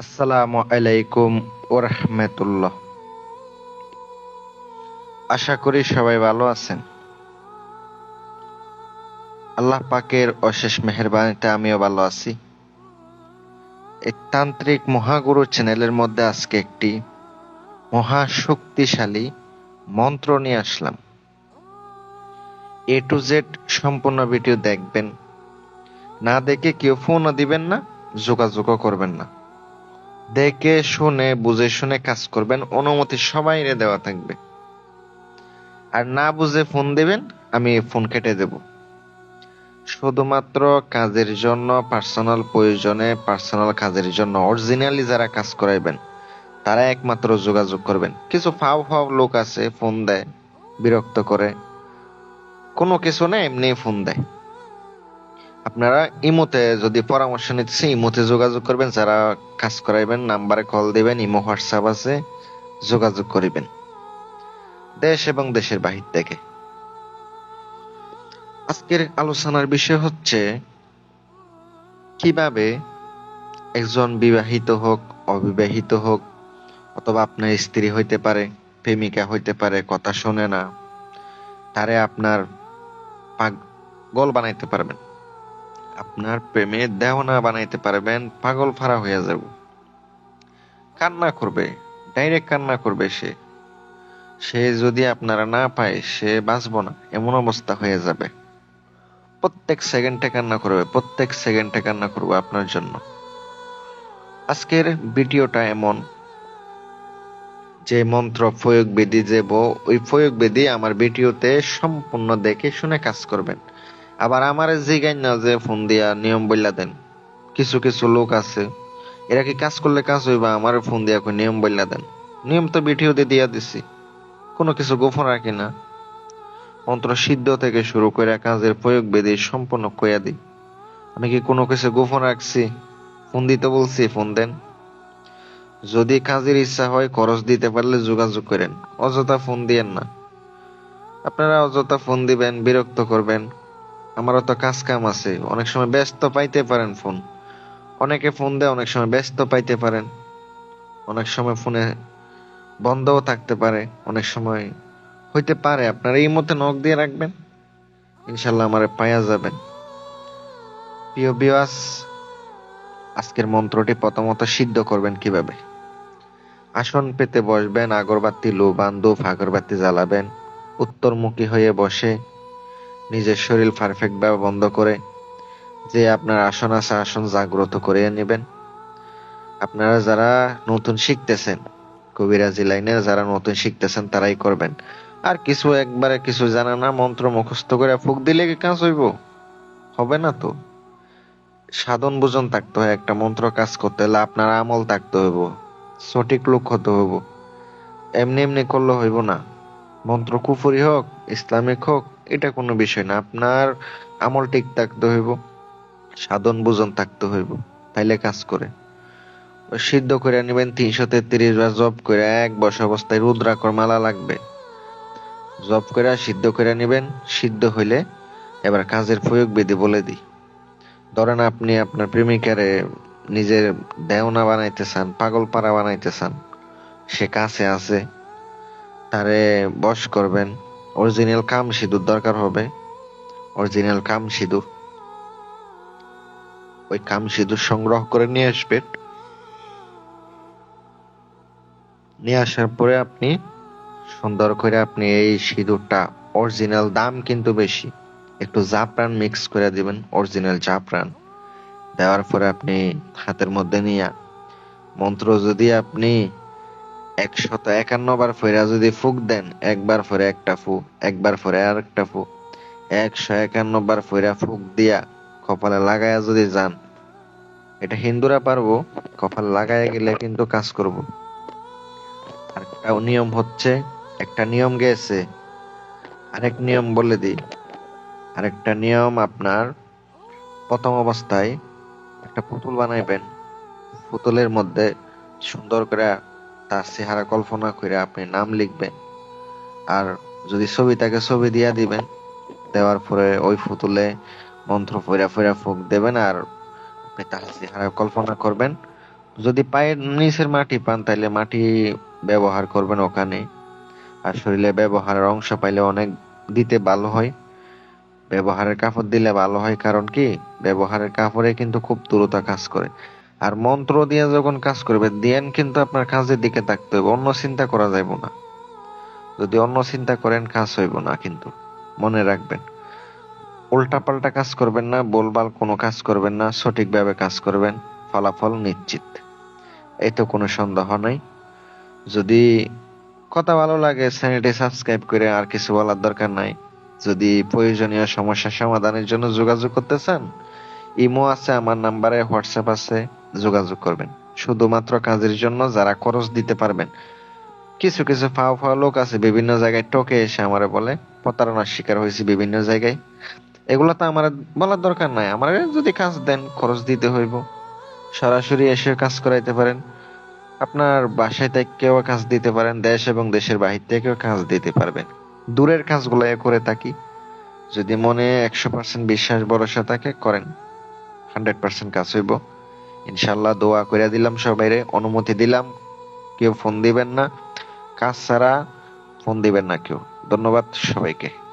আসসালামু আলাইকুম ওরহমতুল্লাহ। আশা করি সবাই ভালো আছেন। আল্লাহ পাকের অশেষ মেহেরবানিতে আমিও ভালো আছি। এই তান্ত্রিক মহাগুরু চ্যানেলের মধ্যে আজকে একটি মহা শক্তিশালী মন্ত্র নিয়ে আসলাম। এ টু জেড সম্পূর্ণ ভিডিও দেখবেন, না দেখে কেউ ফোনও দিবেন না, যোগাযোগও করবেন না। দেখে শুনে বুঝে শুনে কাজ করবেন, অনুমতি সবাইরে দেওয়া থাকবে। আর না বুঝে ফোন দিবেন, আমি ফোন কেটে দেব। শুধুমাত্র কাজের জন্য, পার্সোনাল প্রয়োজনে, পার্সোনাল কাজের জন্য অরিজিনালি যারা কাজ করাইবেন তারা একমাত্র যোগাযোগ করবেন। কিছু ফাও ফাও লোক আছে, ফোন দেয়, বিরক্ত করে, কোনো কিছু না এমনি ফোন দেয়। আপনারা ইমোতে যদি পরামর্শ নিতেছে ইমোতে যোগাযোগ করবেন। যারা কাজ করাইবেন নাম্বারে কল দিবেন, ইমো হোয়াটসঅ্যাপ আছে, যোগাযোগ করিবেন দেশ এবং দেশের বাহির থেকে। আজকের আলোচনার বিষয় হচ্ছে কিভাবে একজন বিবাহিত হোক, অবিবাহিত হোক, অথবা আপনার স্ত্রী হইতে পারে, প্রেমিকা হইতে পারে, কথা শোনে না, তারে আপনার পাগল বানাইতে পারবেন। আপনার প্রেমে দেওয়ানা বানাইতে পারবেন, পাগল ফারা হয়ে যাব, কান্না করবে, ডাইরেক্ট কান্না করবে। সে সে যদি আপনারা না পায় সে বাঁচব না, এমন অবস্থা হয়ে যাবে। প্রত্যেক সেকেন্ডে কান্না করবে, প্রত্যেক সেকেন্ডে কান্না করবে আপনার জন্য। আজকের ভিডিওটা এমন যে মন্ত্র প্রয়োগ বিধি ওই প্রয়োগ বিধি আমার ভিডিওতে সম্পূর্ণ দেখে শুনে কাজ করবেন। আবার আমার জিগাইন না যে ফোন দিয়া নিয়ম বইলা দেন। কিছু কিছু লোক আছে, এরা কি কাজ করলে কাজ হইবা, আমার ফোন দিয়া কই নিয়ম বইলা দেন। নিয়ম তো ভিডিওতে দিয়া দিছি, কোনো কিছু গোপন রাখি না। মন্ত্র সিদ্ধ থেকে শুরু করে কাজের প্রয়োগ বিধি সম্পূর্ণ কইয়া দিই। আমি কি কোনো কিছু গোপন রাখছি? ফোন দিতে বলছি, ফোন দেন। যদি কাজের ইচ্ছা হয়, খরচ দিতে পারলে যোগাযোগ করেন, অযথা ফোন দিয়েন না। আপনারা অযথা ফোন দিবেন, বিরক্ত করবেন। আমারও তো কাজ কাম আছে, অনেক সময় ব্যস্ত পাইতে পারেন ফোন। অনেকে ফোন দেয়, অনেক সময় ব্যস্ত পাইতে পারেন, অনেক সময় ফোনে বন্ধও থাকতে পারে, অনেক সময় হইতে পারে। আপনারা এই মধ্যে নক দিয়ে রাখবেন, ইনশাল্লাহ আমারে পাইয়া যাবেন। প্রিয় বিওয়াস, আজকের মন্ত্রটি প্রথমত সিদ্ধ করবেন কিভাবে। আসন পেতে বসবেন, আগরবাতি লো বান্দুক আগরবাতি জ্বালাবেন, উত্তরমুখী হয়ে বসে নিজের শরীর পারফেক্ট ভাবে বন্ধ করে যে আপনার আসন আছে আসন জাগ্রত করে নেবেন। আপনারা যারা নতুন শিখতেছেন, কবিরাজি লাইনে যারা নতুন শিখতেছেন তারাই করবেন। আর কিছু একবারে কিছু জানা না, মন্ত্র মুখস্থ করে ফুক দিলে কি কাজ হইব? হবে না তো। সাধন বুঝন থাকতে হয়, একটা মন্ত্র কাজ করতে হলে আপনার আমল থাকতে হইব, সঠিক লোক হতে হইব। এমনি এমনি করলে হইব না। মন্ত্র কুফরি হোক, ইসলামিক হোক, এটা কোনো বিষয় না। আপনার আমল ঠিক থাকতে হইব, সাধন বুঝন থাকতে হইব, তাইলে কাজ করে। ওই সিদ্ধ করে নিবেন 333 বার জপ করে, এক বসা অবস্থায় রুদ্রাক্ষর মালা লাগবে। জপ করে সিদ্ধ করে নিবেন। সিদ্ধ হইলে এবার কাজের প্রয়োগ বিধি বলে দিই। ধরেন আপনি আপনার প্রেমিকারে নিজের দেওনা বানাইতে চান, পাগল পাড়া বানাইতে চান, সে কাছে আছে, তারে বশ করবেন। অরিজিনাল কাম সিঁদুর দরকার হবে, অরিজিনাল কাম সিঁদুর। ওই কাম সিঁদুর সংগ্রহ করে নিয়ে আসবেন। নিয়ে আসার পরে আপনি সুন্দর করে আপনি এই সিঁদুরটা, অরিজিনাল দাম কিন্তু বেশি, একটু জাফরান মিক্স করে দিবেন, অরিজিনাল জাফরান। দেওয়ার পরে আপনি হাতের মধ্যে নিয়ে মন্ত্র যদি আপনি 151 বার ফইরা যদি ফুক দেন, একবার ফরে একটা ফু, একবার ফরে আর একটা ফু, 151 বার ফইরা ফুক দিয়া কপালে লাগায়া যদি যান, এটা হিন্দুরা পারবো, কপালে লাগায়া গেলে কিন্তু কাজ করব। আর একটা নিয়ম হচ্ছে, একটা নিয়ম গেছে, আরেক নিয়ম বলে দিই। আরেকটা নিয়ম আপনার, প্রথম অবস্থায় একটা পুতুল বানাইবেন। পুতুলের মধ্যে সুন্দর করে তার চেহারা কল্পনা করে আপনি নাম লিখবেন। আর যদি ছবি থাকে ছবি দিয়া দিবেন। দেওয়ার পরে ওই পুতুলে মন্ত্র ফইরা ফইরা ফুঁক দেবেন। আর আপনি তার চেহারা কল্পনা করবেন, যদি পায়ের নিচের মাটি পান তাহলে মাটি ব্যবহার করবেন ওখানে। আর শরীরে ব্যবহারের অংশ পাইলে অনেক দিতে ভালো হয়। ব্যবহারের কাপড় দিলে ভালো হয়, কারণ কি ব্যবহারের কাপড়ে কিন্তু খুব দ্রুত কাজ করে। আর মন্ত্র দিয়ে যখন কাজ করবে দিয়েন কিন্তু আপনার কাজের দিকে তাকতে হবে, অন্য চিন্তা করা যাইব না। যদি অন্য চিন্তা করেন কাজ হইব না কিন্তু, মনে রাখবেন। উল্টাপাল্টা কাজ করবেন না, ভুলভাল কোনো কাজ করবেন না, সঠিকভাবে কাজ করবেন, ফলাফল নিশ্চিত। এই তো কোনো সন্দেহ নাই। যদি কথা ভালো লাগে চ্যানেলটি সাবস্ক্রাইব করে, আর কিছু বলার দরকার নাই। যদি প্রয়োজনীয় সমস্যা সমাধানের জন্য যোগাযোগ করতে চান, ইমো আছে আমার নাম্বারে, হোয়াটসঅ্যাপ আছে, যোগাযোগ করবেন। শুধুমাত্র কাজের জন্য যারা খরচ দিতে পারবেন। কিছু কিছু ফাও ফাও লোক আছে বিভিন্ন জায়গায় টকে এসে আমারে বলে, প্রতারণার শিকার হয়েছে বিভিন্ন জায়গায়। এগুলো তো আমার বলার দরকার নাই, আমার যদি কাজ দেন খরচ দিতে হইব। সরাসরি এসে কাজ করাইতে পারেন, আপনার বাসায় থেকেও কাজ দিতে পারেন, দেশ এবং দেশের বাহির থেকেও কাজ দিতে পারবেন। দূরের কাজগুলো করে থাকি। যদি মনে 100% বিশ্বাস ভরসা থাকে করেন, 100% কাজ হইব ইনশাল্লাহ। দোয়া করে দিলাম, সবাইরে অনুমতি দিলাম, কেউ ফোন দিবেন না, কাজ ছাড়া ফোন দিবেন না কেউ। ধন্যবাদ সবাইকে।